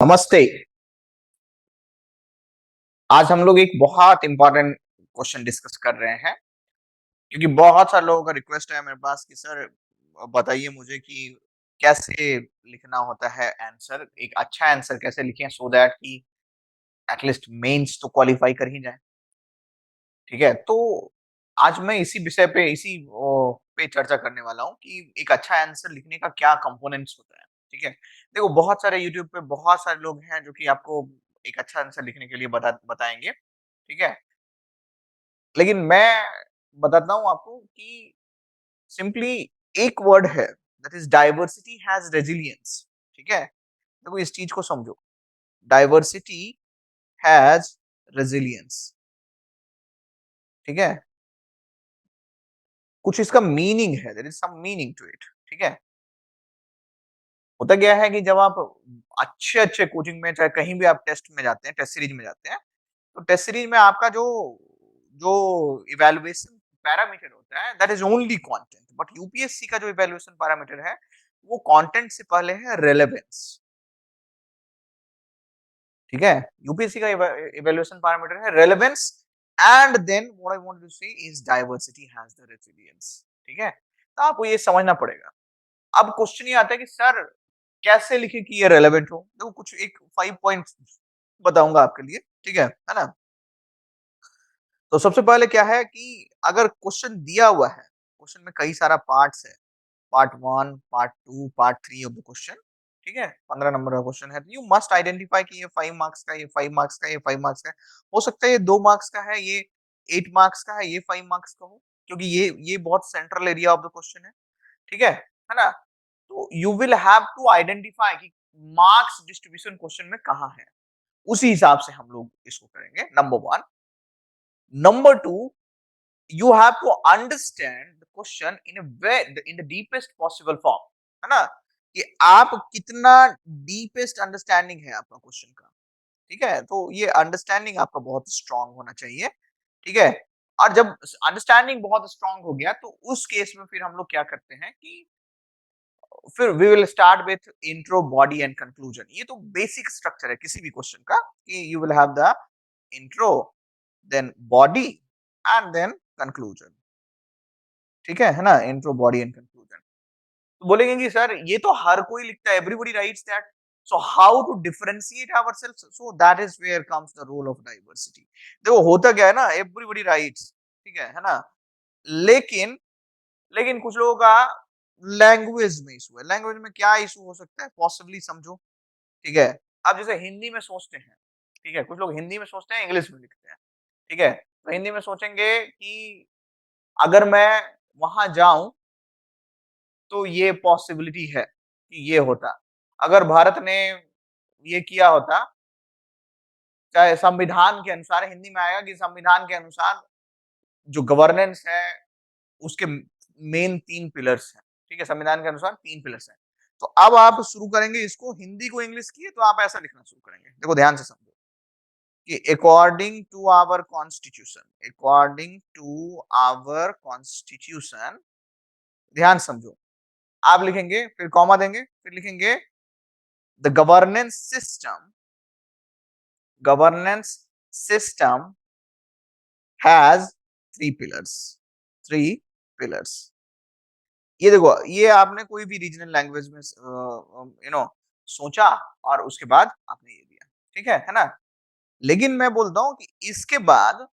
नमस्ते। आज हम लोग एक बहुत इम्पोर्टेंट क्वेश्चन डिस्कस कर रहे हैं क्योंकि बहुत सारे लोगों का रिक्वेस्ट है मेरे पास कि सर बताइए मुझे कि कैसे लिखना होता है आंसर, एक अच्छा आंसर कैसे लिखें सो दैट कि एटलीस्ट मेंस तो क्वालिफाई कर ही जाए। ठीक है? तो आज मैं इसी विषय पे पे चर्चा करने वाला हूँ कि एक अच्छा आंसर लिखने का क्या कंपोनेंट्स होता है। ठीक है? देखो बहुत सारे यूट्यूब पे बहुत सारे लोग हैं जो कि आपको एक अच्छा आंसर लिखने के लिए बताएँगे। ठीक है? लेकिन मैं बताता हूँ आपको कि सिंपली एक वर्ड है that is diversity has resilience. ठीक है? देखो इस चीज को समझो। Diversity has resilience. ठीक है? कुछ इसका मीनिंग है, there is some meaning to it. ठीक है? होता क्या है कि जब आप अच्छे-अच्छे कोचिंग में चाहे कहीं भी आप टेस्ट में जाते हैं, टेस्ट सीरीज में जाते हैं, तो टेस्ट सीरीज में आपका जो जो इवैल्यूएशन पैरामीटर होता है that is only content, but UPSC का जो इवैल्यूएशन पैरामीटर है वो कंटेंट से पहले है रेलेवेंस। ठीक है? यूपीएससी का इवैल्यूएशन पैरामीटर है relevance and then what I want to say is diversity has the resilience. ठीक है? तो आपको ये समझना पड़ेगा। अब क्वेश्चन ये आता है कि सर कैसे लिखे कि ये रेलेवेंट हो? देखो कुछ एक 5 पॉइंट्स बताऊंगा आपके लिए। ठीक है ना? तो सबसे पहले क्या है कि अगर क्वेश्चन दिया हुआ है, क्वेश्चन में कई सारा पार्ट्स है, part 1, part 2, part 3 of the question. ठीक है? 15 नंबर का क्वेश्चन है, तो यू मस्ट आइडेंटिफाई कि ये 5 मार्क्स का, ये 5 मार्क्स का, ये 5 मार्क्स का है। हो सकता है ये 2 मार्क्स का है, ये 8 मार्क्स का है, ये 5 मार्क्स का हो, क्योंकि ये बहुत central area of the question है। ठीक है ना? तो you will have to identify कि मार्क्स डिस्ट्रीब्यूशन क्वेश्चन में कहाँ है। उसी हिसाब से हम लोग इसको करेंगे, number 1। Number 2, you have to understand the question in a way in the deepest possible form। है ना? कि आप कितना डीपेस्ट अंडरस्टैंडिंग है आपका क्वेश्चन का। ठीक है? तो ये अंडरस्टैंडिंग आपका बहुत स्ट्रांग होना चाहिए। ठीक है? और जब अंडरस्टैंडिंग बहुत स्ट्रांग हो गया तो उस केस में फिर हम लोग क्या करते हैं कि फिर we will start with intro, body and conclusion. ये तो बेसिक स्ट्रक्चर है किसी भी क्वेश्चन का कि you will have the intro, then body and then conclusion. ठीक है ना? Intro, body and conclusion. तो बोलेंगे कि सर ये तो हर कोई लिखता है, everybody writes that, so how to differentiate ourselves, so that is where comes the role of diversity. देखो होता क्या है ना, एवरीबॉडी राइट्स। ठीक है ना? लेकिन लेकिन कुछ लोगों का लैंग्वेज में इशू है। लैंग्वेज में क्या इशू हो सकता है पॉसिबली समझो। ठीक है? आप जैसे हिंदी में सोचते हैं। ठीक है? कुछ लोग हिंदी में सोचते हैं, इंग्लिश में लिखते हैं। ठीक है? तो हिंदी में सोचेंगे कि अगर मैं वहां जाऊं तो ये पॉसिबिलिटी है कि ये होता। अगर भारत ने ये किया होता, चाहे संविधान के अनुसार, हिंदी में आएगा कि संविधान के अनुसार जो गवर्नेंस है उसके मेन 3 पिलर्स हैं। ठीक है? संविधान के अनुसार 3 पिलर्स हैं। तो अब आप शुरू करेंगे इसको, हिंदी को इंग्लिश किए तो आप ऐसा लिखना शुरू करेंगे। देखो ध्यान से समझो कि अकॉर्डिंग टू आवर कॉन्स्टिट्यूशन, ध्यान समझो। आप लिखेंगे, फिर कॉमा देंगे, फिर लिखेंगे the governance system has 3 pillars, 3 pillars। ये देखो, ये आपने कोई भी रीजनल लैंग्वेज में सोचा और उसके बाद आपने ये दिया। ठीक है ना? लेकिन मैं बोलता हूँ कि इसके बाद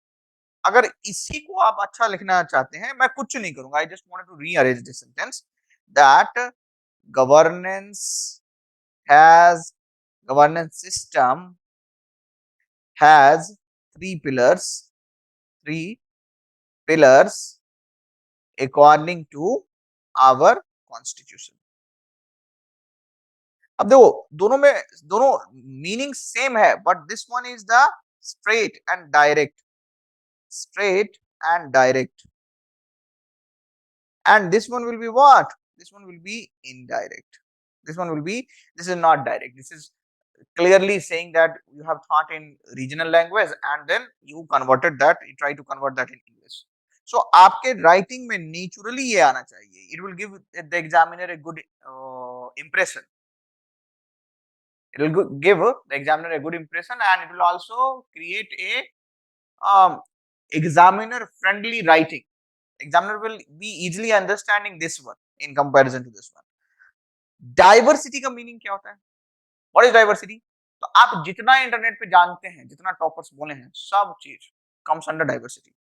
अगर इसी को आप अच्छा लिखना चाहते हैं, मैं कुछ नहीं करूंगा, I just wanted to rearrange this sentence that governance has governance system has three pillars, 3 pillars according to our constitution। अब देखो दोनों मीनिंग सेम है, but this one is the straight and direct, straight and direct, and this one will be what? This one will be indirect. This one will be, this is not direct. This is clearly saying that you have thought in regional language and then you converted that, you try to convert that in English. So आपके writing में naturally ये आना चाहिए. It will give the examiner a good impression. It will give the examiner a good impression, and it will also create a examiner friendly writing. Examiner will be easily understanding this one in comparison to this one. Diversity का meaning क्या होता है? What is diversity? तो आप जितना internet पे जानते हैं, जितना टॉपर्स बोले हैं, सब चीज कम्स अंडर डाइवर्सिटी।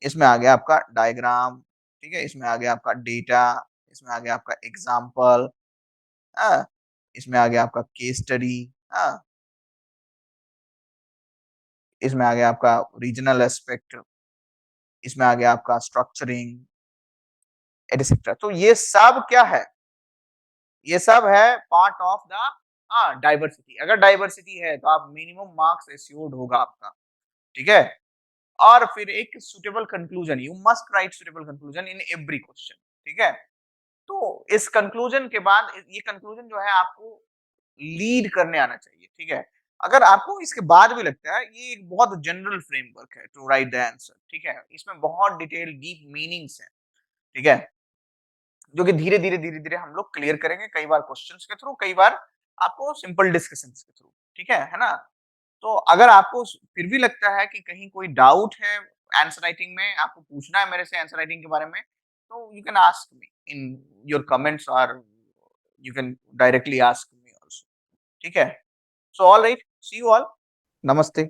इसमें आ गया आपका डायग्राम, ठीक है, इसमें आ गया आपका डेटा, इसमें आ गया आपका एग्जाम्पल, इसमें आ गया आपका केस स्टडी, इसमें आ गया आपका रीजनल एस्पेक्ट, इसमें आ गया आपका स्ट्रक्चरिंग एटसेट्रा। तो ये सब क्या है? ये सब है पार्ट ऑफ द डाइवर्सिटी। अगर डाइवर्सिटी है तो आप मिनिमम मार्क्स एश्योर्ड होगा आपका, ठीक है। और फिर एक suitable conclusion, you must write suitable conclusion in every question, ठीक है। तो इस कंक्लूजन के बाद, ये कंक्लूजन जो है आपको लीड करने आना चाहिए, ठीक है। अगर आपको इसके बाद भी लगता है ये एक बहुत जनरल फ्रेमवर्क है टू राइट द आंसर, ठीक है, इसमें बहुत डिटेल डीप मीनिंग्स है, ठीक है, जो कि धीरे धीरे हम लोग क्लियर करेंगे, कई बार क्वेश्चंस के थ्रू, कई बार आपको सिंपल डिस्कशंस के थ्रू, ठीक है ना। तो अगर आपको फिर भी लगता है कि कहीं कोई डाउट है आंसर राइटिंग में, आपको पूछना है मेरे से आंसर राइटिंग के बारे में, तो you can ask me in your comments, और you can directly ask me also, ठीक है। So all right, see you all, नमस्ते।